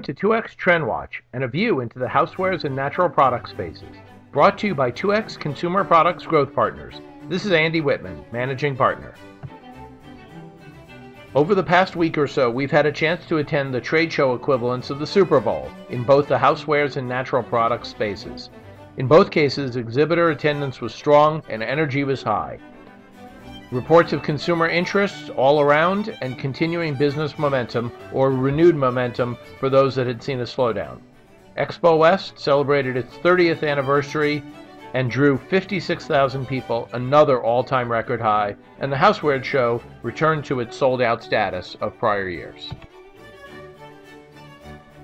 Welcome to 2X TrendWatch and a view into the housewares and natural product spaces. Brought to you by 2X Consumer Products Growth Partners. This is Andy Whitman, Managing Partner. Over the past week or so, we've had a chance to attend the trade show equivalents of the Super Bowl in both the housewares and natural products spaces. In both cases, exhibitor attendance was strong and energy was high. Reports of consumer interests all around and continuing business momentum or renewed momentum for those that had seen a slowdown. Expo West celebrated its 30th anniversary and drew 56,000 people, another all-time record high, and the Housewares show returned to its sold-out status of prior years.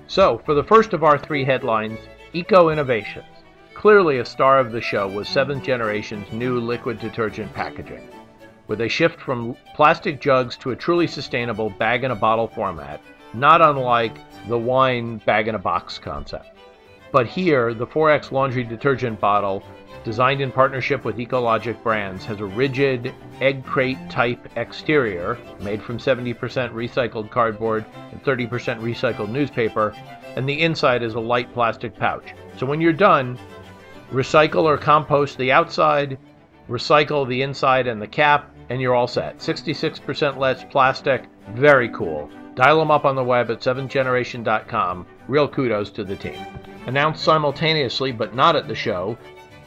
So, for the first of our three headlines, Eco Innovations. Clearly a star of the show was 7th Generation's new liquid detergent packaging, with a shift from plastic jugs to a truly sustainable bag-in-a-bottle format, not unlike the wine bag-in-a-box concept. But here, the 4X laundry detergent bottle, designed in partnership with Ecologic Brands, has a rigid egg crate-type exterior made from 70% recycled cardboard and 30% recycled newspaper, and the inside is a light plastic pouch. So when you're done, recycle or compost the outside, recycle the inside and the cap, and you're all set. 66% less plastic. Very cool. Dial them up on the web at 7thgeneration.com. Real kudos to the team. Announced simultaneously, but not at the show,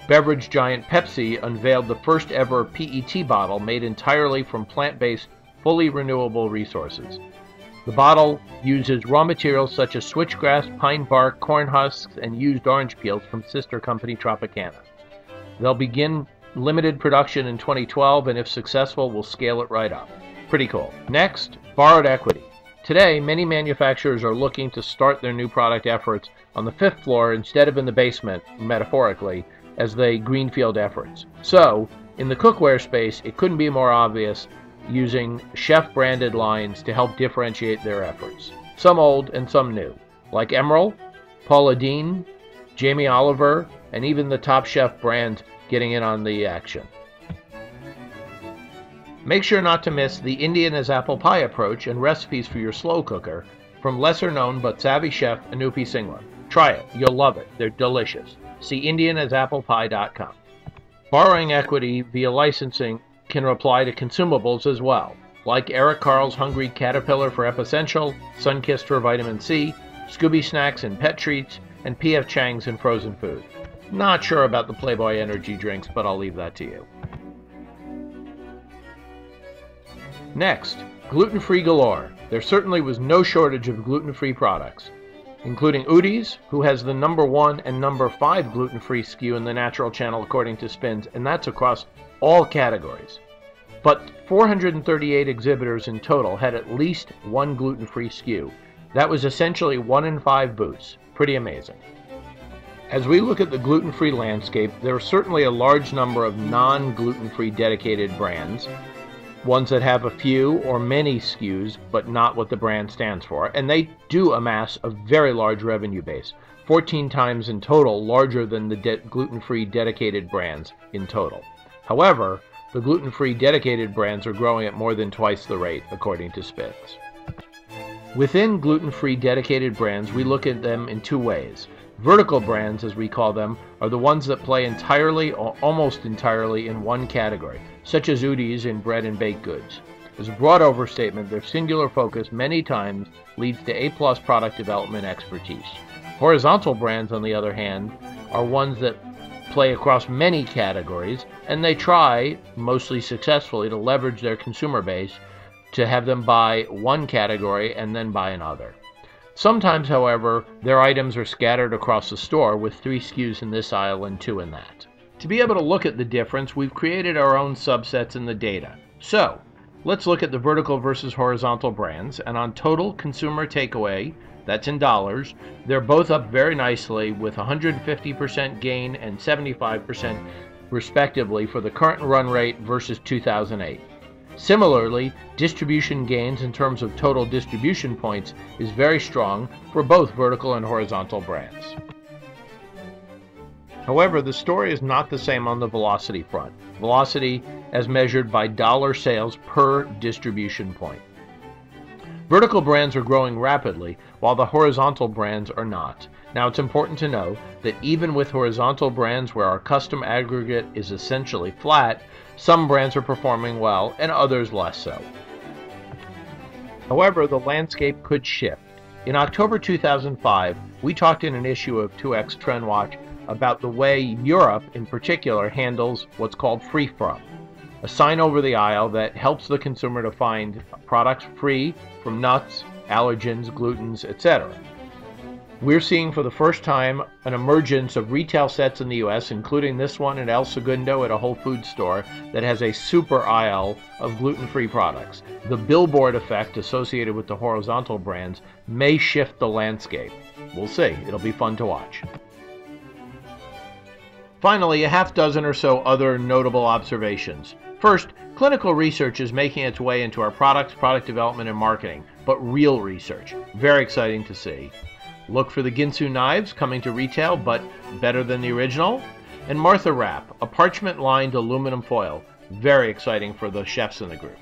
beverage giant Pepsi unveiled the first ever PET bottle made entirely from plant-based, fully renewable resources. The bottle uses raw materials such as switchgrass, pine bark, corn husks, and used orange peels from sister company Tropicana. They'll begin limited production in 2012, and if successful, we'll scale it right up. Pretty cool. Next, borrowed equity. Today, many manufacturers are looking to start their new product efforts on the 5th floor instead of in the basement, metaphorically, as they greenfield efforts. So, in the cookware space, it couldn't be more obvious using chef-branded lines to help differentiate their efforts. Some old and some new, like Emerald, Paula Deen, Jamie Oliver, and even the Top Chef brand getting in on the action. Make sure not to miss the Indian as apple pie approach and recipes for your slow cooker from lesser-known but savvy chef Anupi Singla. Try it. You'll love it. They're delicious. See indianasapplepie.com. Borrowing equity via licensing can apply to consumables as well, like Eric Carl's Hungry Caterpillar for Epessential, Sunkist for Vitamin C, Scooby Snacks and Pet Treats, and P.F. Chang's in frozen food. Not sure about the Playboy energy drinks, but I'll leave that to you. Next, gluten-free galore. There certainly was no shortage of gluten-free products, including Udi's, who has the #1 and #5 gluten-free SKU in the natural channel according to Spins, and that's across all categories. But 438 exhibitors in total had at least one gluten-free SKU. That was essentially 1 in 5 booths. Pretty amazing. As we look at the gluten-free landscape, there are certainly a large number of non-gluten-free dedicated brands, ones that have a few or many SKUs, but not what the brand stands for, and they do amass a very large revenue base, 14 times in total larger than the gluten-free dedicated brands in total. However, the gluten-free dedicated brands are growing at more than twice the rate, according to Spins. Within gluten-free dedicated brands, we look at them in two ways. Vertical brands, as we call them, are the ones that play entirely or almost entirely in one category, such as Udi's in bread and baked goods. As a broad overstatement, their singular focus many times leads to A+ product development expertise. Horizontal brands, on the other hand, are ones that play across many categories, and they try, mostly successfully, to leverage their consumer base to have them buy one category and then buy another. Sometimes, however, their items are scattered across the store with 3 SKUs in this aisle and 2 in that. To be able to look at the difference, we've created our own subsets in the data. So, let's look at the vertical versus horizontal brands, and on total consumer takeaway, that's in dollars, they're both up very nicely with 150% gain and 75% respectively for the current run rate versus 2008. Similarly, distribution gains in terms of total distribution points is very strong for both vertical and horizontal brands. However, the story is not the same on the velocity front. Velocity as measured by dollar sales per distribution point. Vertical brands are growing rapidly, while the horizontal brands are not. Now, it's important to know that even with horizontal brands where our custom aggregate is essentially flat, some brands are performing well and others less so. However, the landscape could shift. In October 2005, we talked in an issue of 2X TrendWatch about the way Europe in particular handles what's called free from, a sign over the aisle that helps the consumer to find products free from nuts, allergens, glutens, etc. We're seeing for the first time an emergence of retail sets in the US, including this one at El Segundo at a Whole Foods store that has a super aisle of gluten-free products. The billboard effect associated with the horizontal brands may shift the landscape. We'll see. It'll be fun to watch. Finally, a half dozen or so other notable observations. First, clinical research is making its way into our products, product development, and marketing, but real research. Very exciting to see. Look for the Ginsu knives coming to retail, but better than the original. And Martha Wrap, a parchment-lined aluminum foil. Very exciting for the chefs in the group.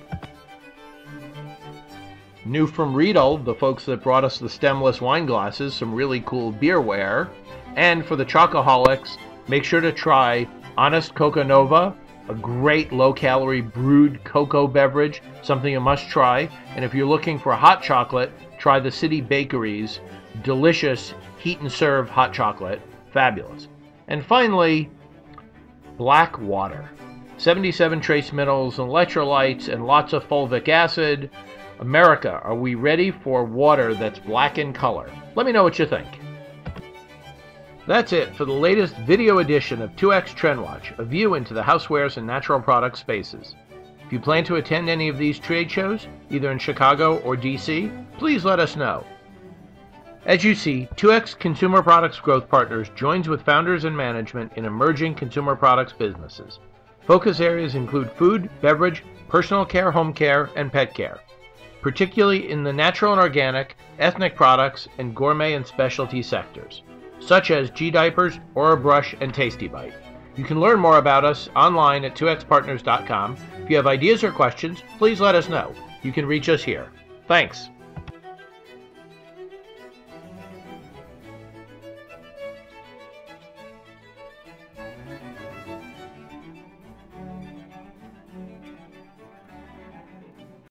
New from Riedel, the folks that brought us the stemless wine glasses, some really cool beerware. And for the chocoholics, make sure to try Honest Coco Nova, a great low-calorie brewed cocoa beverage, something you must try. And if you're looking for hot chocolate, try the City Bakery's delicious heat and serve hot chocolate. Fabulous. And finally, black water. 77 trace minerals and electrolytes and lots of fulvic acid. America, are we ready for water that's black in color? Let me know what you think. That's it for the latest video edition of 2X TrendWatch, a view into the housewares and natural product spaces. If you plan to attend any of these trade shows, either in Chicago or DC, please let us know. As you see, 2X Consumer Products Growth Partners joins with founders and management in emerging consumer products businesses. Focus areas include food, beverage, personal care, home care, and pet care, particularly in the natural and organic, ethnic products, and gourmet and specialty sectors, such as G-Diapers, Orabrush, and Tasty Bite. You can learn more about us online at 2xpartners.com. If you have ideas or questions, please let us know. You can reach us here. Thanks.